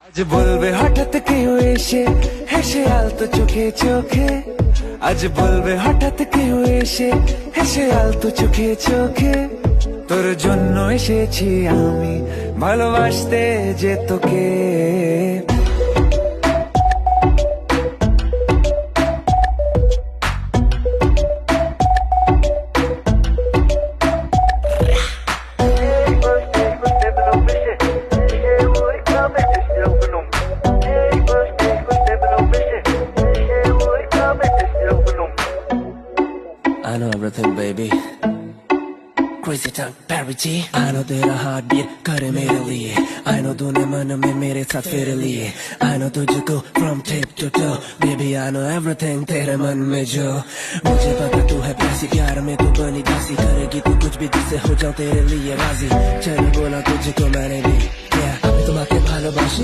আজ বলবে হঠাৎ কেউ এসে হেসে আলতো চোখে চোখে, আজ বলবে হঠাৎ কেউ এসে হেসে আলতো চোখে চোখে, তোর জন্য এসেছি আমি ভালোবাসতে যে তোকে। I know everything, baby. Crazy tongue, Barry G. I know तेरा heartbeat करे मेरे लिए. I know तूने मन में मेरे साथ फिर लिए. I know तुझको from tip to toe. Baby, I know everything तेरे मन में जो. मुझे पता तू है प्यासी, प्यार में तू बनी दासी. करेगी तू कुछ भी जिससे हो जाऊं तेरे लिए राजी. चल बोला तुझको मैंने भी. Yeah, अभी तुम आके भालोबाशी.